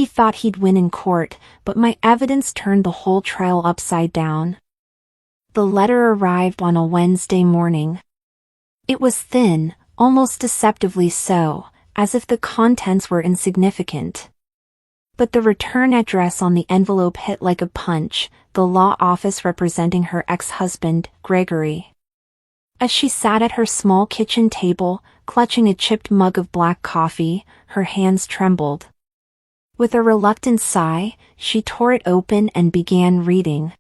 He thought he'd win in court, but my evidence turned the whole trial upside down. The letter arrived on a Wednesday morning. It was thin, almost deceptively so, as if the contents were insignificant. But the return address on the envelope hit like a punch, the law office representing her ex-husband, Gregory. As she sat at her small kitchen table, clutching a chipped mug of black coffee, her hands trembled. With a reluctant sigh, she tore it open and began reading.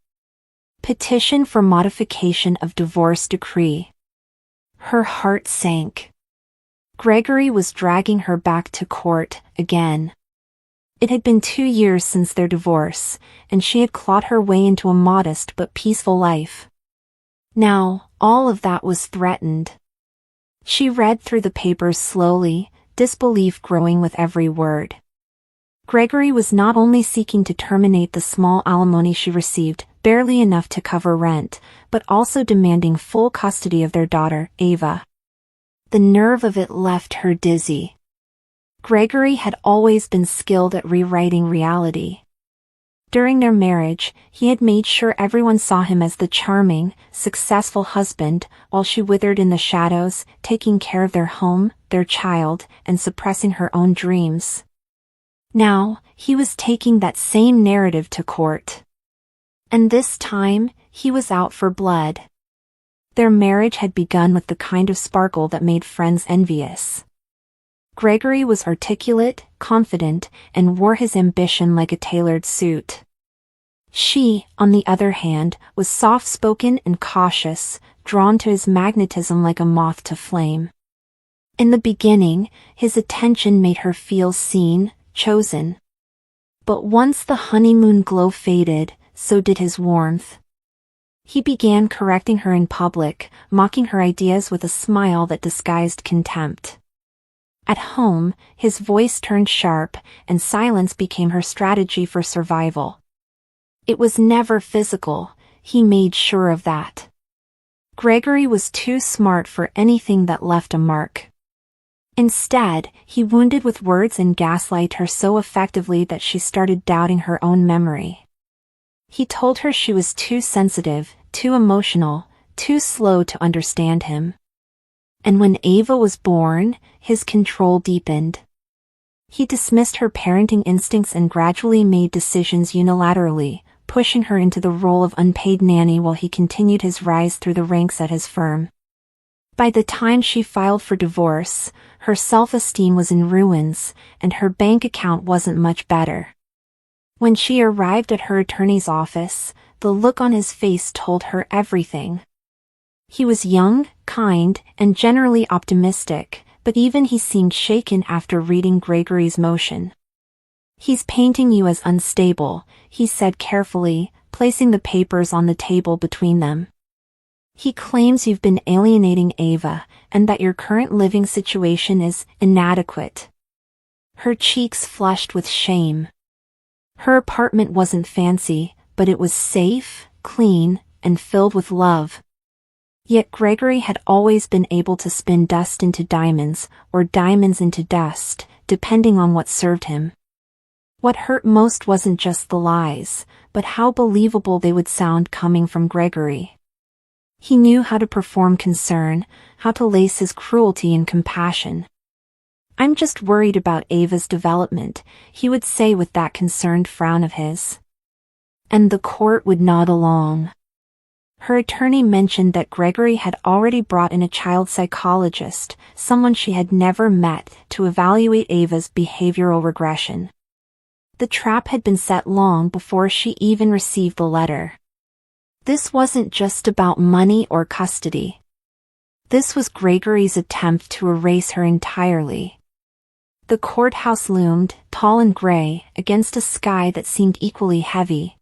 Petition for modification of divorce decree. Her heart sank. Gregory was dragging her back to court, again. It had been 2 years since their divorce, and she had clawed her way into a modest but peaceful life. Now, all of that was threatened. She read through the papers slowly, disbelief growing with every word. Gregory was not only seeking to terminate the small alimony she received, barely enough to cover rent, but also demanding full custody of their daughter, Ava. The nerve of it left her dizzy. Gregory had always been skilled at rewriting reality. During their marriage, he had made sure everyone saw him as the charming, successful husband, while she withered in the shadows, taking care of their home, their child, and suppressing her own dreams. Now, he was taking that same narrative to court. And this time, he was out for blood. Their marriage had begun with the kind of sparkle that made friends envious. Gregory was articulate, confident, and wore his ambition like a tailored suit. She, on the other hand, was soft-spoken and cautious, drawn to his magnetism like a moth to flame. In the beginning, his attention made her feel seen, chosen. But once the honeymoon glow faded, so did his warmth. He began correcting her in public, mocking her ideas with a smile that disguised contempt. At home, his voice turned sharp, and silence became her strategy for survival. It was never physical, he made sure of that. Gregory was too smart for anything that left a mark. Instead, he wounded with words and gaslighted her so effectively that she started doubting her own memory. He told her she was too sensitive, too emotional, too slow to understand him. And when Ava was born, his control deepened. He dismissed her parenting instincts and gradually made decisions unilaterally, pushing her into the role of unpaid nanny while he continued his rise through the ranks at his firm. By the time she filed for divorce, her self-esteem was in ruins, and her bank account wasn't much better. When she arrived at her attorney's office, the look on his face told her everything. He was young, kind, and generally optimistic, but even he seemed shaken after reading Gregory's motion. "He's painting you as unstable," he said carefully, placing the papers on the table between them. "He claims you've been alienating Ava, and that your current living situation is inadequate." Her cheeks flushed with shame. Her apartment wasn't fancy, but it was safe, clean, and filled with love. Yet Gregory had always been able to spin dust into diamonds, or diamonds into dust, depending on what served him. What hurt most wasn't just the lies, but how believable they would sound coming from Gregory. He knew how to perform concern, how to lace his cruelty in compassion. "I'm just worried about Ava's development," he would say with that concerned frown of his. And the court would nod along. Her attorney mentioned that Gregory had already brought in a child psychologist, someone she had never met, to evaluate Ava's behavioral regression. The trap had been set long before she even received the letter. This wasn't just about money or custody. This was Gregory's attempt to erase her entirely. The courthouse loomed, tall and gray, against a sky that seemed equally heavy.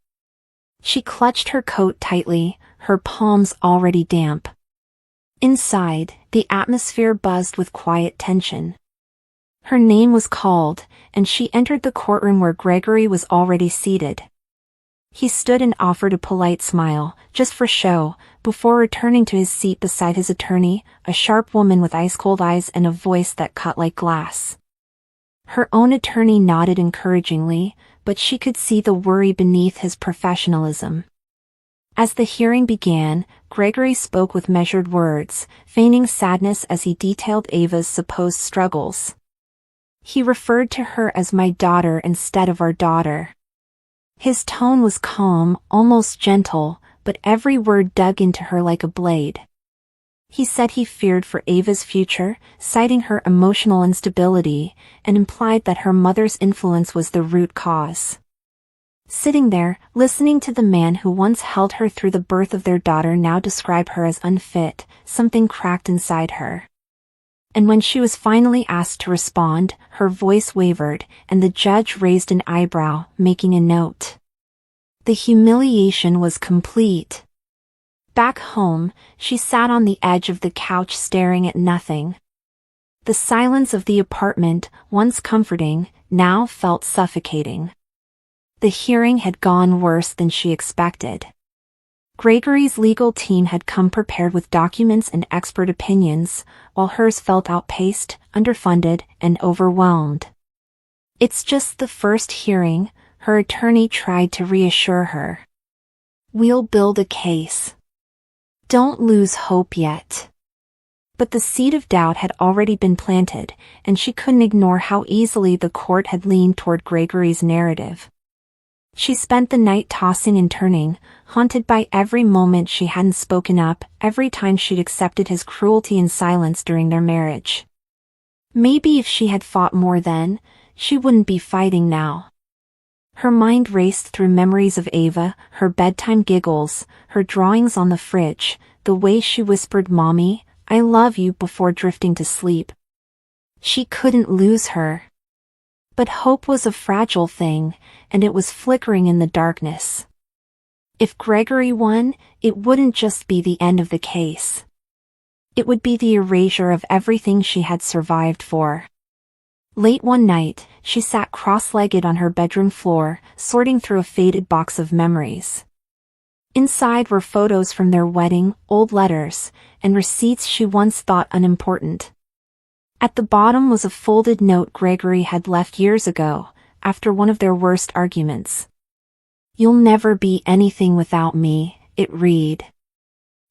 She clutched her coat tightly, her palms already damp. Inside, the atmosphere buzzed with quiet tension. Her name was called, and she entered the courtroom where Gregory was already seated. He stood and offered a polite smile, just for show, before returning to his seat beside his attorney, a sharp woman with ice-cold eyes and a voice that cut like glass. Her own attorney nodded encouragingly, but she could see the worry beneath his professionalism. As the hearing began, Gregory spoke with measured words, feigning sadness as he detailed Ava's supposed struggles. He referred to her as my daughter instead of our daughter. His tone was calm, almost gentle, but every word dug into her like a blade. He said he feared for Ava's future, citing her emotional instability, and implied that her mother's influence was the root cause. Sitting there, listening to the man who once held her through the birth of their daughter now describe her as unfit, something cracked inside her. And when she was finally asked to respond, her voice wavered, and the judge raised an eyebrow, making a note. The humiliation was complete. Back home, she sat on the edge of the couch staring at nothing. The silence of the apartment, once comforting, now felt suffocating. The hearing had gone worse than she expected. Gregory's legal team had come prepared with documents and expert opinions, while hers felt outpaced, underfunded, and overwhelmed. "It's just the first hearing," her attorney tried to reassure her. "We'll build a case. Don't lose hope yet." But the seed of doubt had already been planted, and she couldn't ignore how easily the court had leaned toward Gregory's narrative. She spent the night tossing and turning, haunted by every moment she hadn't spoken up, every time she'd accepted his cruelty in silence during their marriage. Maybe if she had fought more then, she wouldn't be fighting now. Her mind raced through memories of Ava, her bedtime giggles, her drawings on the fridge, the way she whispered "Mommy, I love you" before drifting to sleep. She couldn't lose her. But hope was a fragile thing, and it was flickering in the darkness. If Gregory won, it wouldn't just be the end of the case. It would be the erasure of everything she had survived for. Late one night, she sat cross-legged on her bedroom floor, sorting through a faded box of memories. Inside were photos from their wedding, old letters, and receipts she once thought unimportant. At the bottom was a folded note Gregory had left years ago, after one of their worst arguments. "You'll never be anything without me," it read.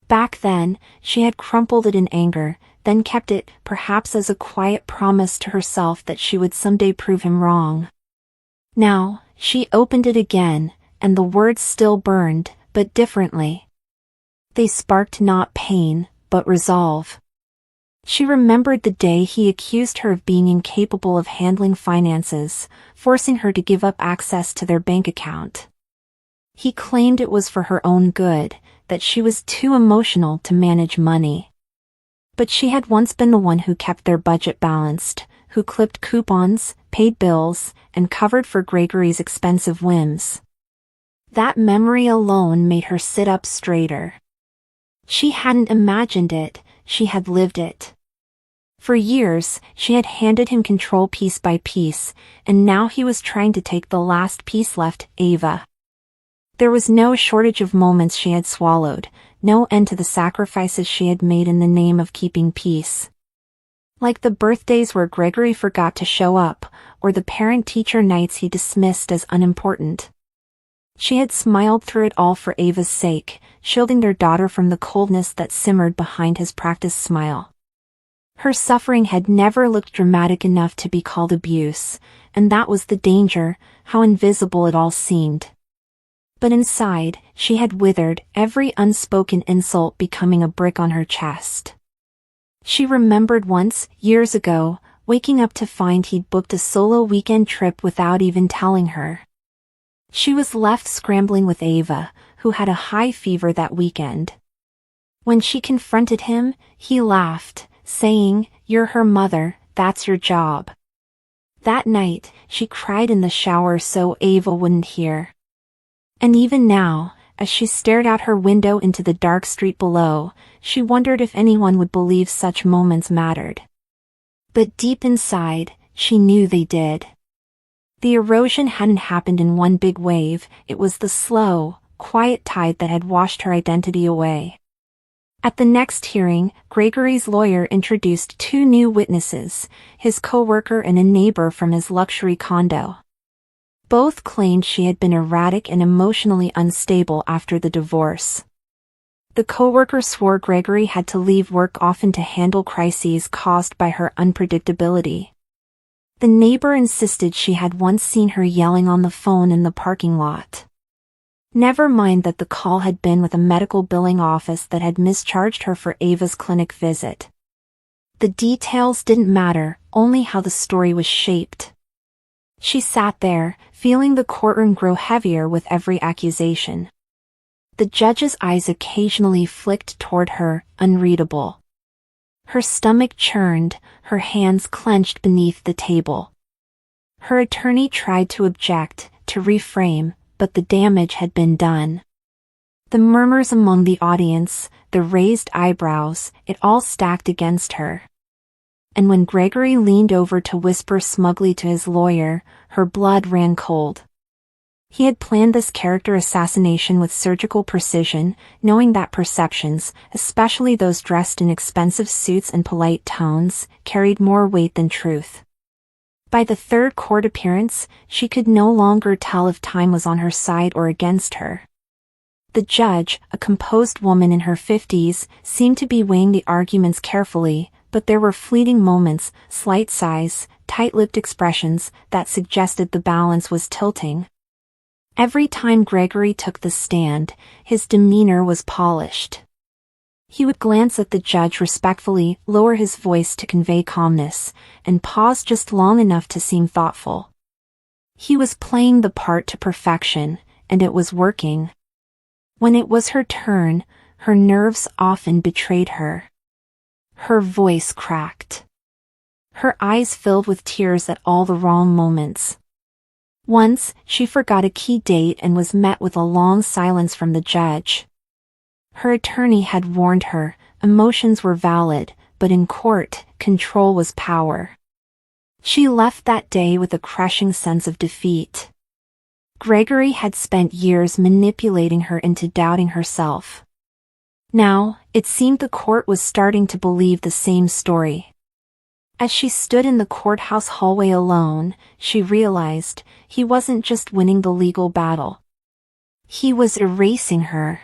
Back then, she had crumpled it in anger, then kept it, perhaps as a quiet promise to herself that she would someday prove him wrong. Now, she opened it again, and the words still burned, but differently. They sparked not pain, but resolve. She remembered the day he accused her of being incapable of handling finances, forcing her to give up access to their bank account. He claimed it was for her own good, that she was too emotional to manage money. But she had once been the one who kept their budget balanced, who clipped coupons, paid bills, and covered for Gregory's expensive whims. That memory alone made her sit up straighter. She hadn't imagined it, she had lived it. For years, she had handed him control piece by piece, and now he was trying to take the last piece left, Ava. There was no shortage of moments she had swallowed, no end to the sacrifices she had made in the name of keeping peace. Like the birthdays where Gregory forgot to show up, or the parent-teacher nights he dismissed as unimportant. She had smiled through it all for Ava's sake, shielding their daughter from the coldness that simmered behind his practiced smile. Her suffering had never looked dramatic enough to be called abuse, and that was the danger, how invisible it all seemed. But inside, she had withered, every unspoken insult becoming a brick on her chest. She remembered once, years ago, waking up to find he'd booked a solo weekend trip without even telling her. She was left scrambling with Ava, who had a high fever that weekend. When she confronted him, he laughed, saying, "You're her mother, that's your job." That night, she cried in the shower so Ava wouldn't hear. And even now, as she stared out her window into the dark street below, she wondered if anyone would believe such moments mattered. But deep inside, she knew they did. The erosion hadn't happened in one big wave, it was the slow, quiet tide that had washed her identity away. At the next hearing, Gregory's lawyer introduced two new witnesses, his coworker and a neighbor from his luxury condo. Both claimed she had been erratic and emotionally unstable after the divorce. The coworker swore Gregory had to leave work often to handle crises caused by her unpredictability. The neighbor insisted she had once seen her yelling on the phone in the parking lot. Never mind that the call had been with a medical billing office that had mischarged her for Ava's clinic visit. The details didn't matter, only how the story was shaped. She sat there, feeling the courtroom grow heavier with every accusation. The judge's eyes occasionally flicked toward her, unreadable. Her stomach churned, her hands clenched beneath the table. Her attorney tried to object, to reframe, but the damage had been done. The murmurs among the audience, the raised eyebrows, it all stacked against her. And when Gregory leaned over to whisper smugly to his lawyer, her blood ran cold. He had planned this character assassination with surgical precision, knowing that perceptions, especially those dressed in expensive suits and polite tones, carried more weight than truth. By the third court appearance, she could no longer tell if time was on her side or against her. The judge, a composed woman in her 50s, seemed to be weighing the arguments carefully, but there were fleeting moments, slight sighs, tight-lipped expressions, that suggested the balance was tilting. Every time Gregory took the stand, his demeanor was polished. He would glance at the judge respectfully, lower his voice to convey calmness, and pause just long enough to seem thoughtful. He was playing the part to perfection, and it was working. When it was her turn, her nerves often betrayed her. Her voice cracked. Her eyes filled with tears at all the wrong moments. Once, she forgot a key date and was met with a long silence from the judge. Her attorney had warned her, emotions were valid, but in court, control was power. She left that day with a crushing sense of defeat. Gregory had spent years manipulating her into doubting herself. Now, it seemed the court was starting to believe the same story. As she stood in the courthouse hallway alone, she realized he wasn't just winning the legal battle. He was erasing her.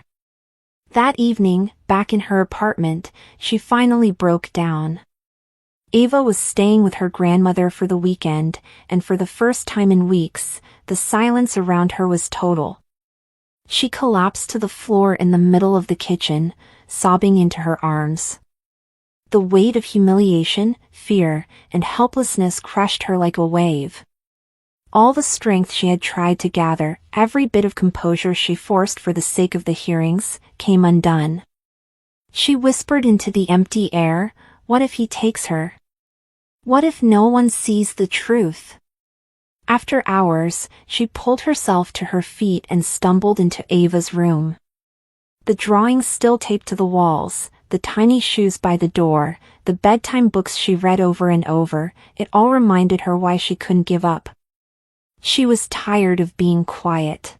That evening, back in her apartment, she finally broke down. Ava was staying with her grandmother for the weekend, and for the first time in weeks, the silence around her was total. She collapsed to the floor in the middle of the kitchen, sobbing into her arms. The weight of humiliation, fear, and helplessness crushed her like a wave. All the strength she had tried to gather, every bit of composure she forced for the sake of the hearings, came undone. She whispered into the empty air, "What if he takes her? What if no one sees the truth?" After hours, she pulled herself to her feet and stumbled into Ava's room. The drawings still taped to the walls, the tiny shoes by the door, the bedtime books she read over and over, it all reminded her why she couldn't give up. She was tired of being quiet.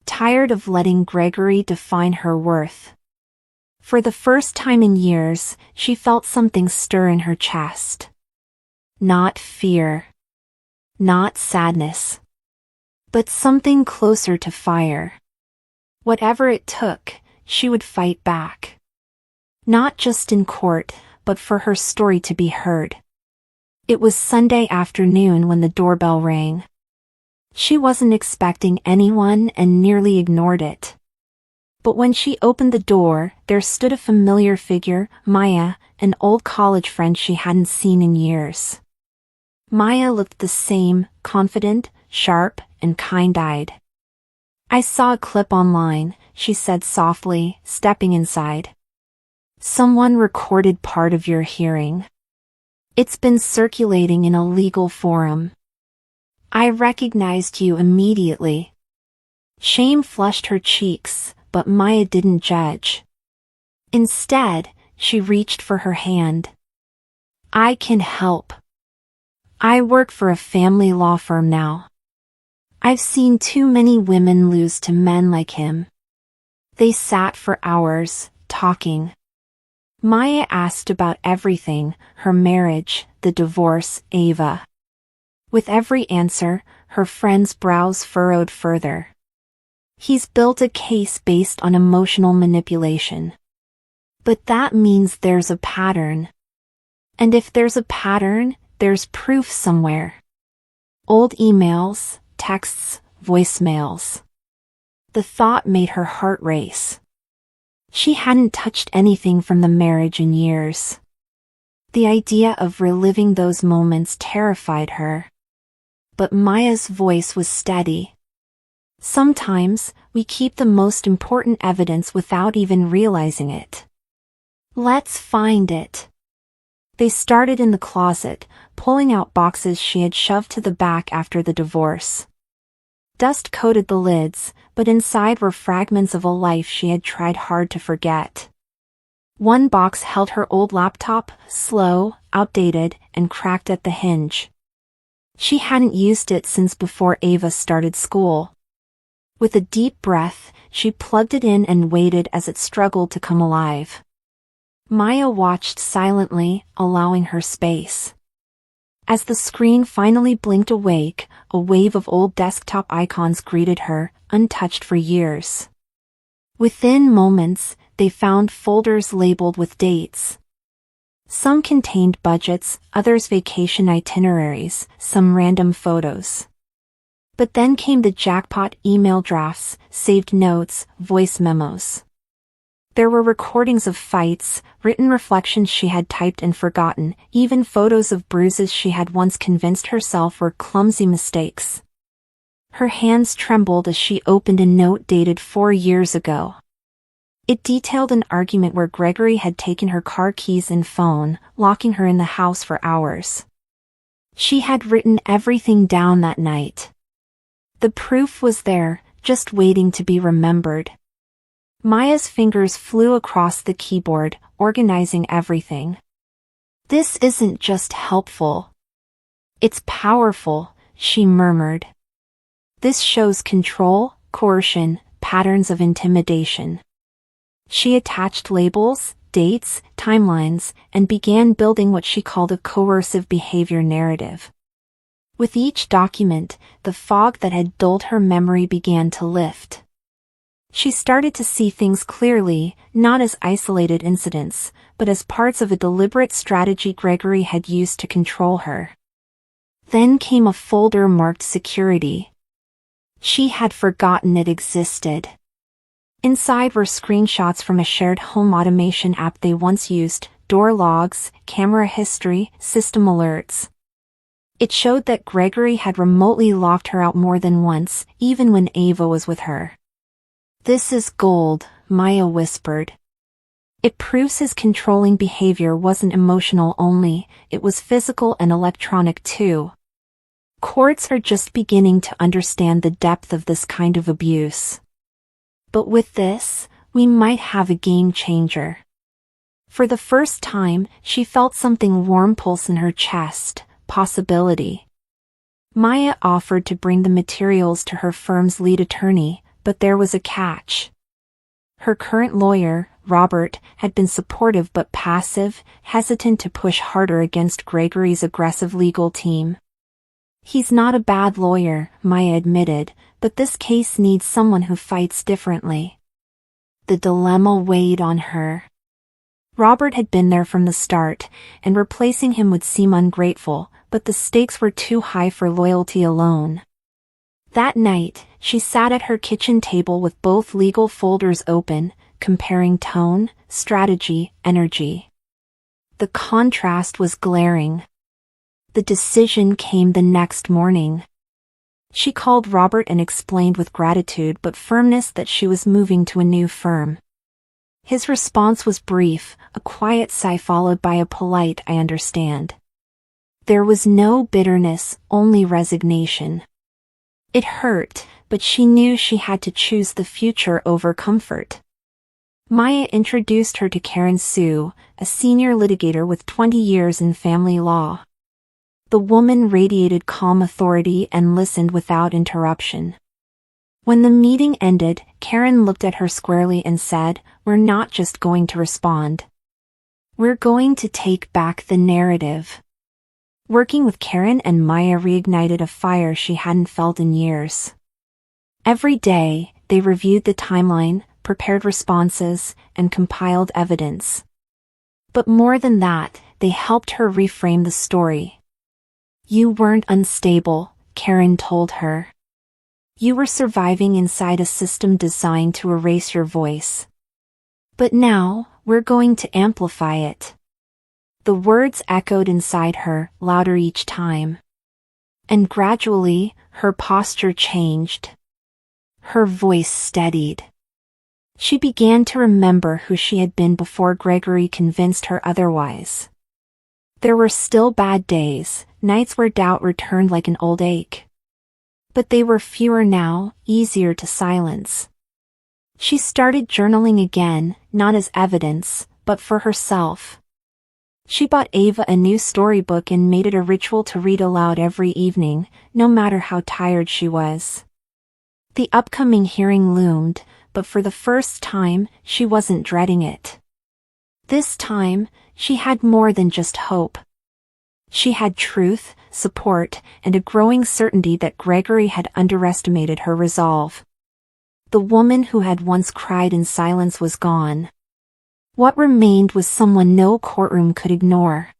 Tired of letting Gregory define her worth. For the first time in years, she felt something stir in her chest. Not fear. Not sadness. But something closer to fire. Whatever it took, she would fight back. Not just in court, but for her story to be heard. It was Sunday afternoon when the doorbell rang. She wasn't expecting anyone and nearly ignored it. But when she opened the door, there stood a familiar figure, Maya, an old college friend she hadn't seen in years. Maya looked the same, confident, sharp, and kind-eyed. "I saw a clip online," she said softly, stepping inside. "Someone recorded part of your hearing. It's been circulating in a legal forum. I recognized you immediately." Shame flushed her cheeks, but Maya didn't judge. Instead, she reached for her hand. "I can help. I work for a family law firm now. I've seen too many women lose to men like him." They sat for hours, talking. Maya asked about everything, her marriage, the divorce, Ava. With every answer, her friend's brows furrowed further. He's built a case based on emotional manipulation. But that means there's a pattern. And if there's a pattern, there's proof somewhere. Old emails, texts, voicemails. The thought made her heart race. She hadn't touched anything from the marriage in years. The idea of reliving those moments terrified her. But Maya's voice was steady. Sometimes, we keep the most important evidence without even realizing it. Let's find it. They started in the closet, pulling out boxes she had shoved to the back after the divorce. Dust coated the lids, but inside were fragments of a life she had tried hard to forget. One box held her old laptop, slow, outdated, and cracked at the hinge. She hadn't used it since before Ava started school. With a deep breath, she plugged it in and waited as it struggled to come alive. Maya watched silently, allowing her space. As the screen finally blinked awake, a wave of old desktop icons greeted her, untouched for years. Within moments, they found folders labeled with dates. Some contained budgets, others vacation itineraries, some random photos. But then came the jackpot: email drafts, saved notes, voice memos. There were recordings of fights, written reflections she had typed and forgotten, even photos of bruises she had once convinced herself were clumsy mistakes. Her hands trembled as she opened a note dated 4 years ago. It detailed an argument where Gregory had taken her car keys and phone, locking her in the house for hours. She had written everything down that night. The proof was there, just waiting to be remembered. Maya's fingers flew across the keyboard, organizing everything. This isn't just helpful. It's powerful, she murmured. This shows control, coercion, patterns of intimidation. She attached labels, dates, timelines, and began building what she called a coercive behavior narrative. With each document, the fog that had dulled her memory began to lift. She started to see things clearly, not as isolated incidents, but as parts of a deliberate strategy Gregory had used to control her. Then came a folder marked security. She had forgotten it existed. Inside were screenshots from a shared home automation app they once used, door logs, camera history, system alerts. It showed that Gregory had remotely locked her out more than once, even when Ava was with her. "This is gold," Maya whispered. It proves his controlling behavior wasn't emotional only, it was physical and electronic too. Courts are just beginning to understand the depth of this kind of abuse. But with this, we might have a game changer. For the first time, she felt something warm pulse in her chest, possibility. Maya offered to bring the materials to her firm's lead attorney, but there was a catch. Her current lawyer, Robert, had been supportive but passive, hesitant to push harder against Gregory's aggressive legal team. He's not a bad lawyer, Maya admitted, but this case needs someone who fights differently. The dilemma weighed on her. Robert had been there from the start, and replacing him would seem ungrateful, but the stakes were too high for loyalty alone. That night, she sat at her kitchen table with both legal folders open, comparing tone, strategy, energy. The contrast was glaring. The decision came the next morning. She called Robert and explained with gratitude but firmness that she was moving to a new firm. His response was brief, a quiet sigh followed by a polite "I understand." There was no bitterness, only resignation. It hurt, but she knew she had to choose the future over comfort. Maya introduced her to Karen Sue, a senior litigator with 20 years in family law. The woman radiated calm authority and listened without interruption. When the meeting ended, Karen looked at her squarely and said, "We're not just going to respond. We're going to take back the narrative. Working with Karen and Maya reignited a fire she hadn't felt in years. Every day, they reviewed the timeline, prepared responses, and compiled evidence. But more than that, they helped her reframe the story. You weren't unstable, Karen told her. You were surviving inside a system designed to erase your voice. But now, we're going to amplify it. The words echoed inside her, louder each time. And gradually, her posture changed. Her voice steadied. She began to remember who she had been before Gregory convinced her otherwise. There were still bad days, nights where doubt returned like an old ache. But they were fewer now, easier to silence. She started journaling again, not as evidence, but for herself. She bought Ava a new storybook and made it a ritual to read aloud every evening, no matter how tired she was. The upcoming hearing loomed, but for the first time, she wasn't dreading it. This time, she had more than just hope. She had truth, support, and a growing certainty that Gregory had underestimated her resolve. The woman who had once cried in silence was gone. What remained was someone no courtroom could ignore.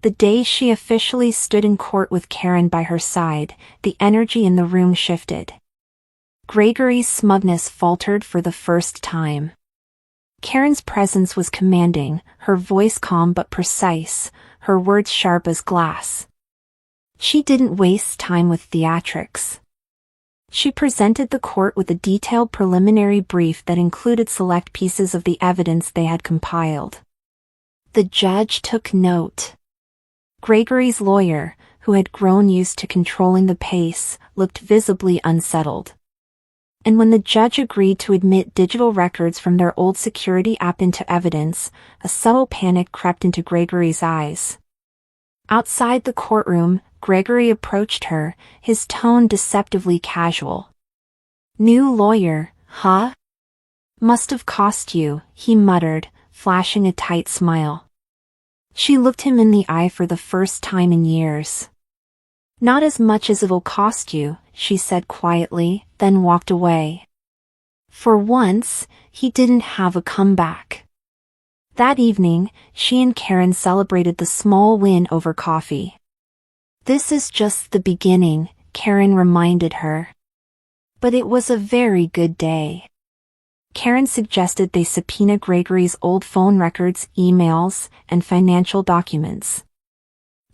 The day she officially stood in court with Karen by her side, the energy in the room shifted. Gregory's smugness faltered for the first time. Karen's presence was commanding, her voice calm but precise, her words sharp as glass. She didn't waste time with theatrics. She presented the court with a detailed preliminary brief that included select pieces of the evidence they had compiled. The judge took note. Gregory's lawyer, who had grown used to controlling the pace, looked visibly unsettled. And when the judge agreed to admit digital records from their old security app into evidence, a subtle panic crept into Gregory's eyes. Outside the courtroom, Gregory approached her, his tone deceptively casual. New lawyer, huh? Must have cost you, he muttered, flashing a tight smile. She looked him in the eye for the first time in years. Not as much as it'll cost you, she said quietly, then walked away. For once, he didn't have a comeback. That evening, she and Karen celebrated the small win over coffee. This is just the beginning, Karen reminded her. But it was a very good day. Karen suggested they subpoena Gregory's old phone records, emails, and financial documents.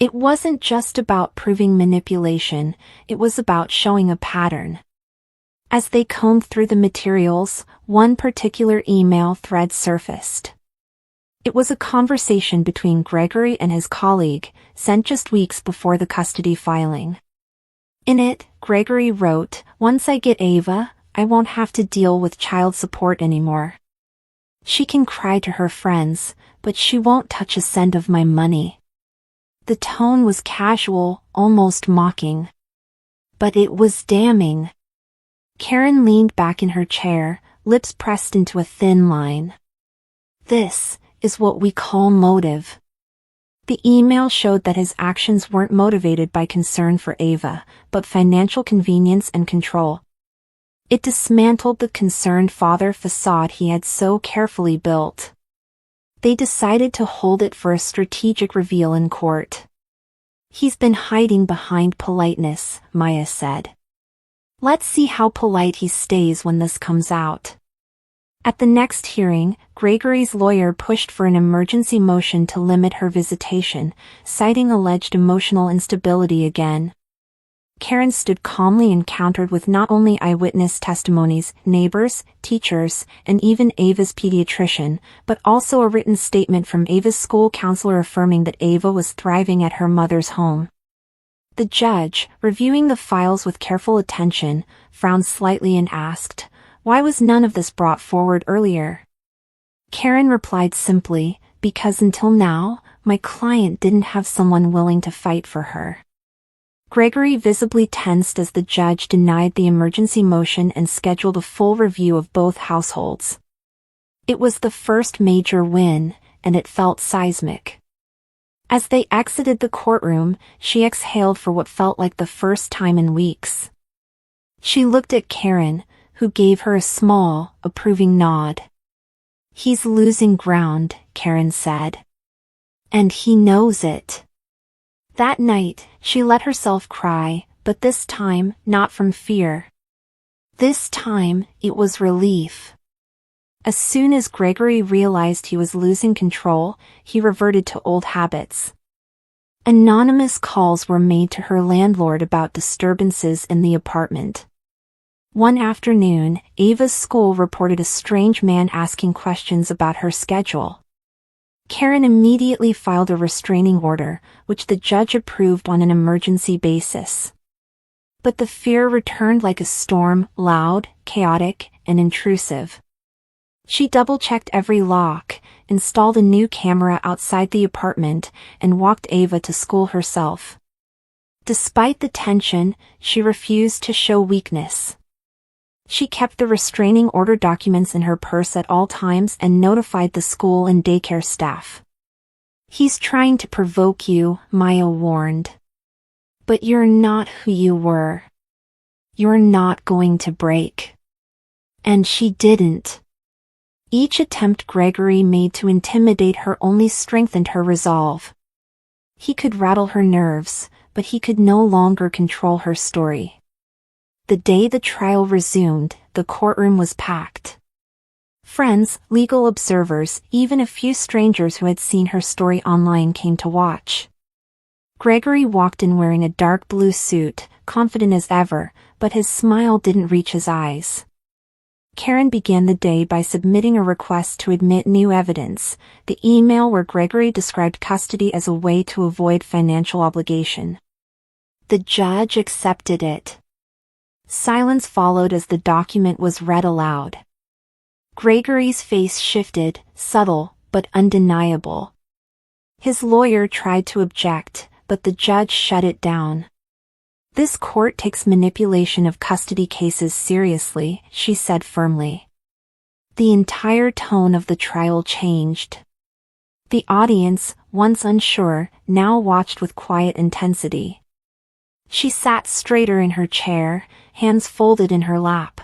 It wasn't just about proving manipulation, it was about showing a pattern. As they combed through the materials, one particular email thread surfaced. It was a conversation between Gregory and his colleague, sent just weeks before the custody filing. In it, Gregory wrote, "Once I get Ava, I won't have to deal with child support anymore. She can cry to her friends, but she won't touch a cent of my money." The tone was casual, almost mocking. But it was damning. Karen leaned back in her chair, lips pressed into a thin line. This is what we call motive. The email showed that his actions weren't motivated by concern for Ava, but financial convenience and control. It dismantled the concerned father facade he had so carefully built. They decided to hold it for a strategic reveal in court. "He's been hiding behind politeness," Maya said. "Let's see how polite he stays when this comes out." At the next hearing, Gregory's lawyer pushed for an emergency motion to limit her visitation, citing alleged emotional instability again. Karen stood calmly and countered with not only eyewitness testimonies, neighbors, teachers, and even Ava's pediatrician, but also a written statement from Ava's school counselor affirming that Ava was thriving at her mother's home. The judge, reviewing the files with careful attention, frowned slightly and asked, "Why was none of this brought forward earlier?" Karen replied simply, "Because until now, my client didn't have someone willing to fight for her." Gregory visibly tensed as the judge denied the emergency motion and scheduled a full review of both households. It was the first major win, and it felt seismic. As they exited the courtroom, she exhaled for what felt like the first time in weeks. She looked at Karen, who gave her a small, approving nod. "He's losing ground," Karen said. "And he knows it." That night, she let herself cry, but this time, not from fear. This time, it was relief. As soon as Gregory realized he was losing control, he reverted to old habits. Anonymous calls were made to her landlord about disturbances in the apartment. One afternoon, Ava's school reported a strange man asking questions about her schedule. Karen immediately filed a restraining order, which the judge approved on an emergency basis. But the fear returned like a storm, loud, chaotic, and intrusive. She double-checked every lock, installed a new camera outside the apartment, and walked Ava to school herself. Despite the tension, she refused to show weakness. She kept the restraining order documents in her purse at all times and notified the school and daycare staff. "He's trying to provoke you," Maya warned. "But you're not who you were. You're not going to break." And she didn't. Each attempt Gregory made to intimidate her only strengthened her resolve. He could rattle her nerves, but he could no longer control her story. The day the trial resumed, the courtroom was packed. Friends, legal observers, even a few strangers who had seen her story online came to watch. Gregory walked in wearing a dark blue suit, confident as ever, but his smile didn't reach his eyes. Karen began the day by submitting a request to admit new evidence, the email where Gregory described custody as a way to avoid financial obligation. The judge accepted it. Silence followed as the document was read aloud. Gregory's face shifted, subtle, but undeniable. His lawyer tried to object, but the judge shut it down. "This court takes manipulation of custody cases seriously," she said firmly. The entire tone of the trial changed. The audience, once unsure, now watched with quiet intensity. She sat straighter in her chair, hands folded in her lap.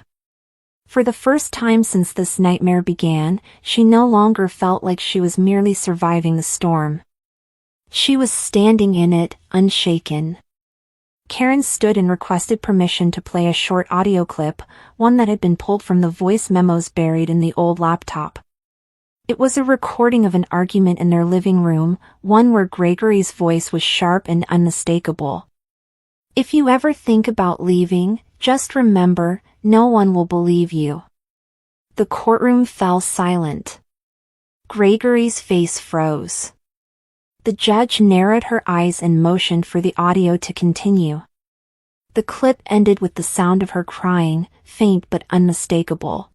For the first time since this nightmare began, she no longer felt like she was merely surviving the storm. She was standing in it, unshaken. Karen stood and requested permission to play a short audio clip, one that had been pulled from the voice memos buried in the old laptop. It was a recording of an argument in their living room, one where Gregory's voice was sharp and unmistakable. "If you ever think about leaving, just remember, no one will believe you." The courtroom fell silent. Gregory's face froze. The judge narrowed her eyes and motioned for the audio to continue. The clip ended with the sound of her crying, faint but unmistakable.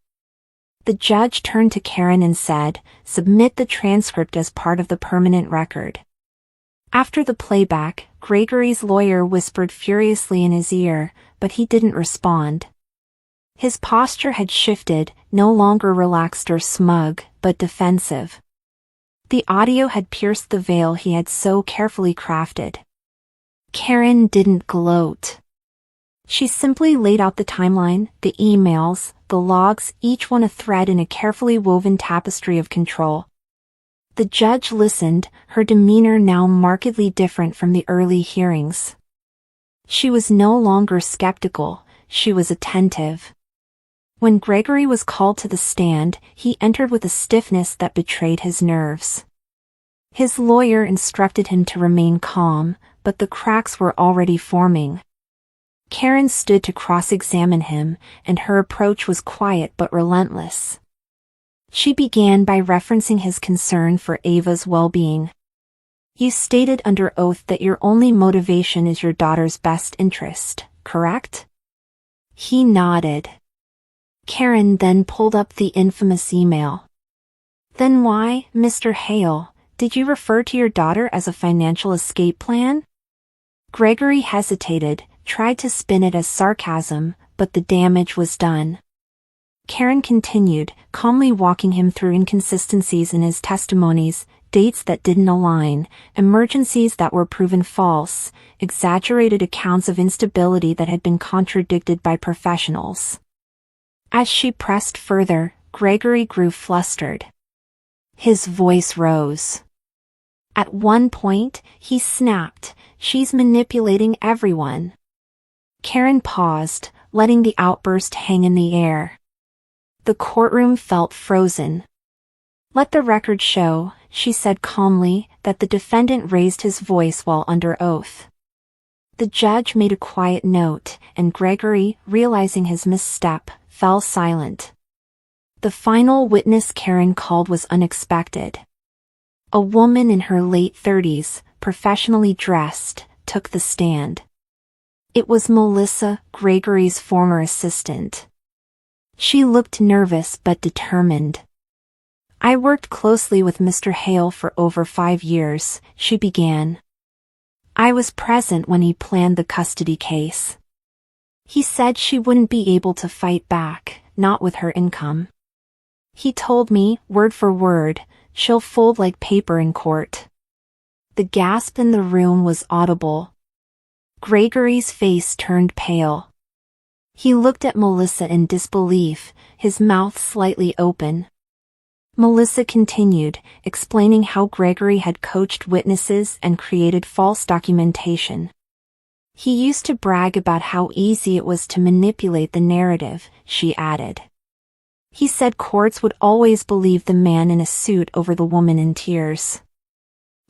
The judge turned to Karen and said, "Submit the transcript as part of the permanent record." After the playback, Gregory's lawyer whispered furiously in his ear, but he didn't respond. His posture had shifted, no longer relaxed or smug, but defensive. The audio had pierced the veil he had so carefully crafted. Karen didn't gloat. She simply laid out the timeline, the emails, the logs, each one a thread in a carefully woven tapestry of control. The judge listened, her demeanor now markedly different from the early hearings. She was no longer skeptical, she was attentive. When Gregory was called to the stand, he entered with a stiffness that betrayed his nerves. His lawyer instructed him to remain calm, but the cracks were already forming. Karen stood to cross-examine him, and her approach was quiet but relentless. She began by referencing his concern for Ava's well-being. "You stated under oath that your only motivation is your daughter's best interest, correct?" He nodded. Karen then pulled up the infamous email. "Then why, Mr. Hale, did you refer to your daughter as a financial escape plan?" Gregory hesitated, tried to spin it as sarcasm, but the damage was done. Karen continued, calmly walking him through inconsistencies in his testimonies, dates that didn't align, emergencies that were proven false, exaggerated accounts of instability that had been contradicted by professionals. As she pressed further, Gregory grew flustered. His voice rose. At one point, he snapped, "She's manipulating everyone." Karen paused, letting the outburst hang in the air. The courtroom felt frozen. "Let the record show," she said calmly, that the defendant raised his voice while under oath. The judge made a quiet note, and Gregory, realizing his misstep, fell silent. The final witness Karen called was unexpected. A woman in her late 30s, professionally dressed, took the stand. It was Melissa, Gregory's former assistant. She looked nervous but determined. "I worked closely with Mr. Hale for over 5 years," she began. "I was present when he planned the custody case. He said she wouldn't be able to fight back, not with her income. He told me, word for word, she'll fold like paper in court." The gasp in the room was audible. Gregory's face turned pale. He looked at Melissa in disbelief, his mouth slightly open. Melissa continued, explaining how Gregory had coached witnesses and created false documentation. "He used to brag about how easy it was to manipulate the narrative," she added. "He said courts would always believe the man in a suit over the woman in tears."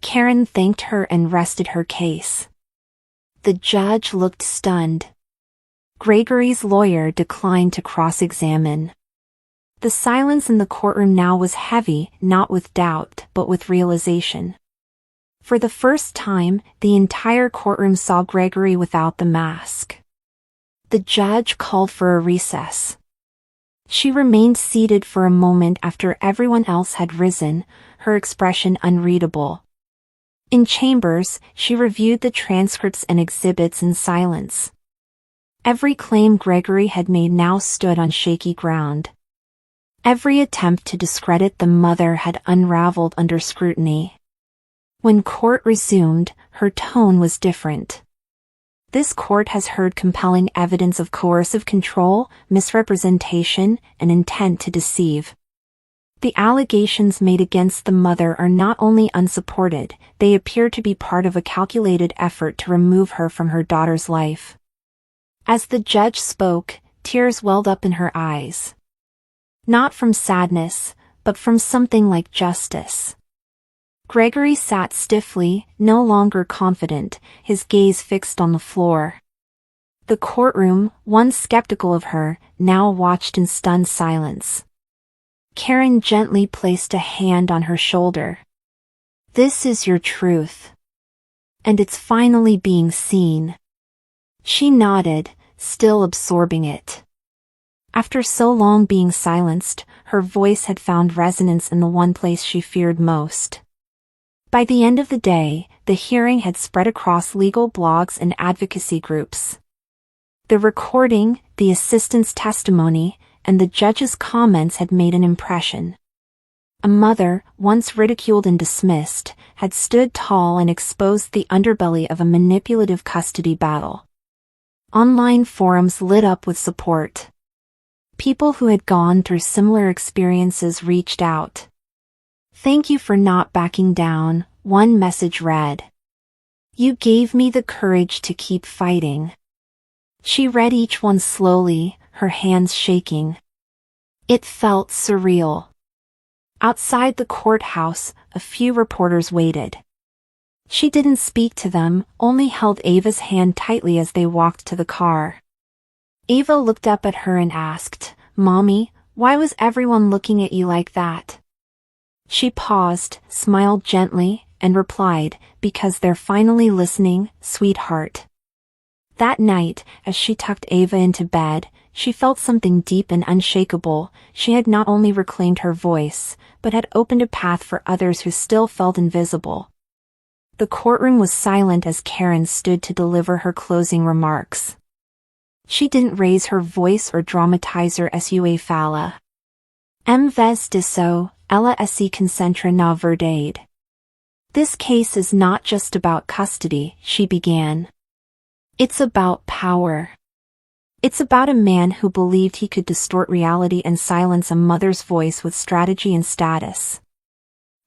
Karen thanked her and rested her case. The judge looked stunned. Gregory's lawyer declined to cross-examine. The silence in the courtroom now was heavy, not with doubt, but with realization. For the first time, the entire courtroom saw Gregory without the mask. The judge called for a recess. She remained seated for a moment after everyone else had risen, her expression unreadable. In chambers, she reviewed the transcripts and exhibits in silence. Every claim Gregory had made now stood on shaky ground. Every attempt to discredit the mother had unraveled under scrutiny. When court resumed, her tone was different. "This court has heard compelling evidence of coercive control, misrepresentation, and intent to deceive. The allegations made against the mother are not only unsupported, they appear to be part of a calculated effort to remove her from her daughter's life." As the judge spoke, tears welled up in her eyes. Not from sadness, but from something like justice. Gregory sat stiffly, no longer confident, his gaze fixed on the floor. The courtroom, once skeptical of her, now watched in stunned silence. Karen gently placed a hand on her shoulder. "This is your truth. And it's finally being seen." She nodded, still absorbing it. After so long being silenced, her voice had found resonance in the one place she feared most. By the end of the day, the hearing had spread across legal blogs and advocacy groups. The recording, the assistant's testimony, and the judge's comments had made an impression. A mother, once ridiculed and dismissed, had stood tall and exposed the underbelly of a manipulative custody battle. Online forums lit up with support. People who had gone through similar experiences reached out. "Thank you for not backing down," one message read. "You gave me the courage to keep fighting." She read each one slowly, her hands shaking. It felt surreal. Outside the courthouse, a few reporters waited. She didn't speak to them, only held Ava's hand tightly as they walked to the car. Ava looked up at her and asked, "Mommy, why was everyone looking at you like that?" She paused, smiled gently, and replied, "Because they're finally listening, sweetheart." That night, as she tucked Ava into bed, she felt something deep and unshakable. She had not only reclaimed her voice, but had opened a path for others who still felt invisible. The courtroom was silent as Karen stood to deliver her closing remarks. She didn't raise her voice or dramatize her sua fala. Em vez disso, ela se concentra na verdade. This case is not just about custody, she began. It's about power. It's about a man who believed he could distort reality and silence a mother's voice with strategy and status.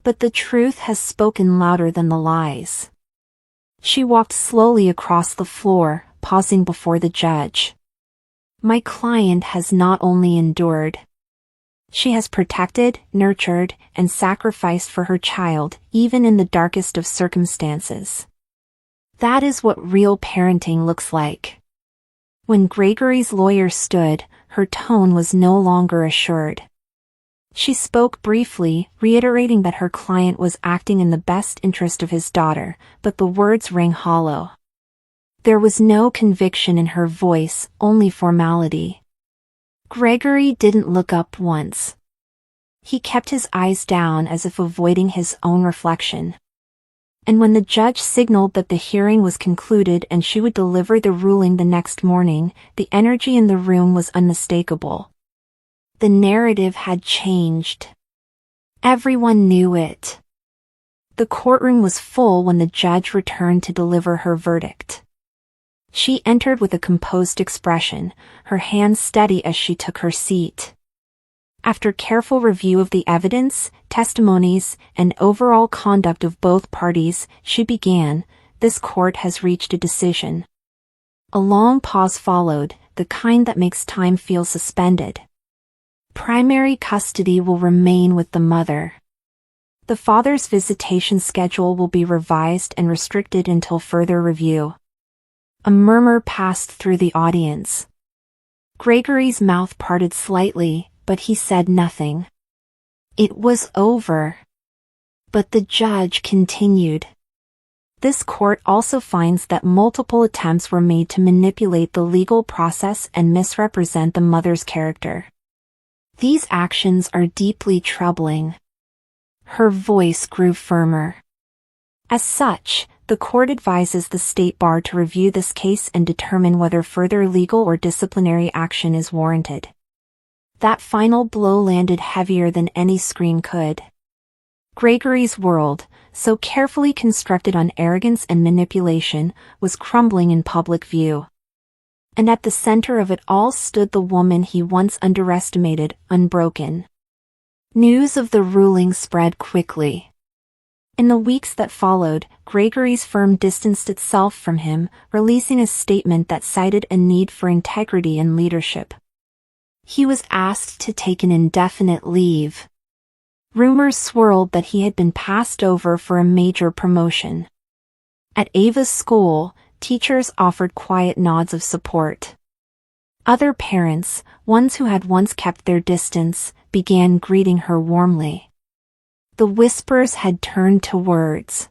But the truth has spoken louder than the lies. She walked slowly across the floor, pausing before the judge. My client has not only endured. She has protected, nurtured, and sacrificed for her child, even in the darkest of circumstances. That is what real parenting looks like. When Gregory's lawyer stood, her tone was no longer assured. She spoke briefly, reiterating that her client was acting in the best interest of his daughter, but the words rang hollow. There was no conviction in her voice, only formality. Gregory didn't look up once. He kept his eyes down as if avoiding his own reflection. And when the judge signaled that the hearing was concluded and she would deliver the ruling the next morning, the energy in the room was unmistakable. The narrative had changed. Everyone knew it. The courtroom was full when the judge returned to deliver her verdict. She entered with a composed expression, her hands steady as she took her seat. After careful review of the evidence, testimonies, and overall conduct of both parties, she began, "This court has reached a decision." A long pause followed, the kind that makes time feel suspended. Primary custody will remain with the mother. The father's visitation schedule will be revised and restricted until further review. A murmur passed through the audience. Gregory's mouth parted slightly, but he said nothing. It was over. But the judge continued. This court also finds that multiple attempts were made to manipulate the legal process and misrepresent the mother's character. These actions are deeply troubling. Her voice grew firmer. As such, the court advises the State Bar to review this case and determine whether further legal or disciplinary action is warranted. That final blow landed heavier than any scream could. Gregory's world, so carefully constructed on arrogance and manipulation, was crumbling in public view. And at the center of it all stood the woman he once underestimated, unbroken. News of the ruling spread quickly. In the weeks that followed, Gregory's firm distanced itself from him, releasing a statement that cited a need for integrity and leadership. He was asked to take an indefinite leave. Rumors swirled that he had been passed over for a major promotion. At Ava's school, teachers offered quiet nods of support. Other parents, ones who had once kept their distance, began greeting her warmly. The whispers had turned to words.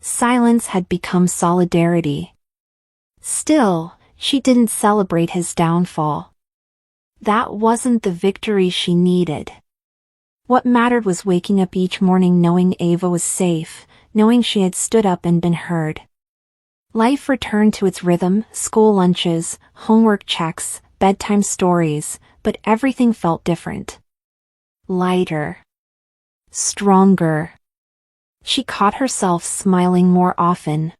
Silence had become solidarity. Still, she didn't celebrate his downfall. That wasn't the victory she needed. What mattered was waking up each morning knowing Ava was safe, knowing she had stood up and been heard. Life returned to its rhythm, school lunches, homework checks, bedtime stories, but everything felt different. Lighter. Stronger. She caught herself smiling more often.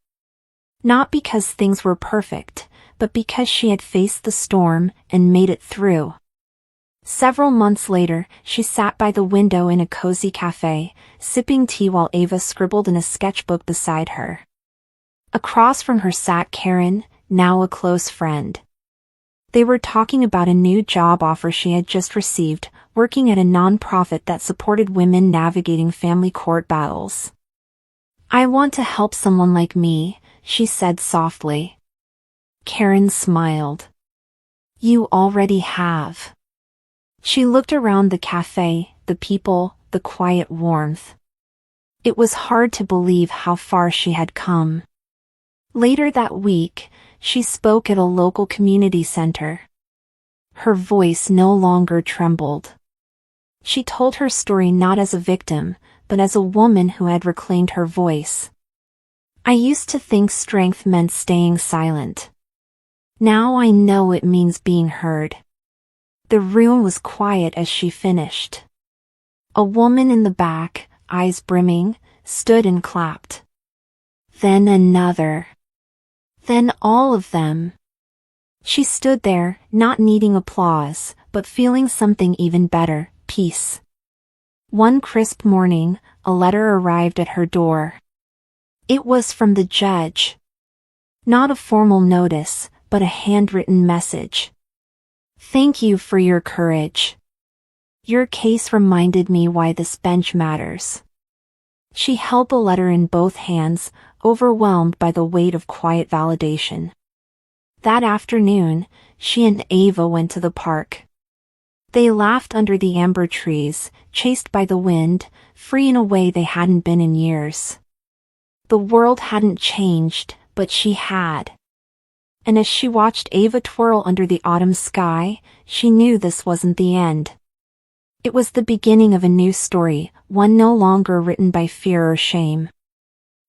Not because things were perfect, but because she had faced the storm and made it through. Several months later, she sat by the window in a cozy cafe, sipping tea while Ava scribbled in a sketchbook beside her. Across from her sat Karen, now a close friend. They were talking about a new job offer she had just received, working at a nonprofit that supported women navigating family court battles. "I want to help someone like me," she said softly. Karen smiled. "You already have." She looked around the cafe, the people, the quiet warmth. It was hard to believe how far she had come. Later that week, she spoke at a local community center. Her voice no longer trembled. She told her story not as a victim, but as a woman who had reclaimed her voice. "I used to think strength meant staying silent. Now I know it means being heard. The room was quiet as she finished. A woman in the back, eyes brimming, stood and clapped. Then another. Then all of them. She stood there, not needing applause, but feeling something even better, peace. One crisp morning, a letter arrived at her door. It was from the judge. Not a formal notice, but a handwritten message. Thank you for your courage. Your case reminded me why this bench matters. She held the letter in both hands, overwhelmed by the weight of quiet validation. That afternoon, she and Ava went to the park. They laughed under the amber trees, chased by the wind, free in a way they hadn't been in years. The world hadn't changed, but she had. And as she watched Ava twirl under the autumn sky, she knew this wasn't the end. It was the beginning of a new story, one no longer written by fear or shame.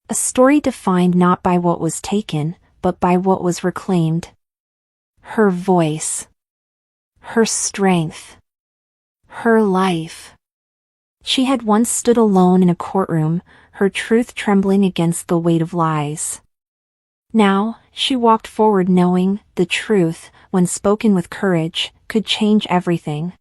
A story defined not by what was taken, but by what was reclaimed. Her voice. Her strength. Her life. She had once stood alone in a courtroom, her truth trembling against the weight of lies. Now, she walked forward knowing the truth, when spoken with courage, could change everything.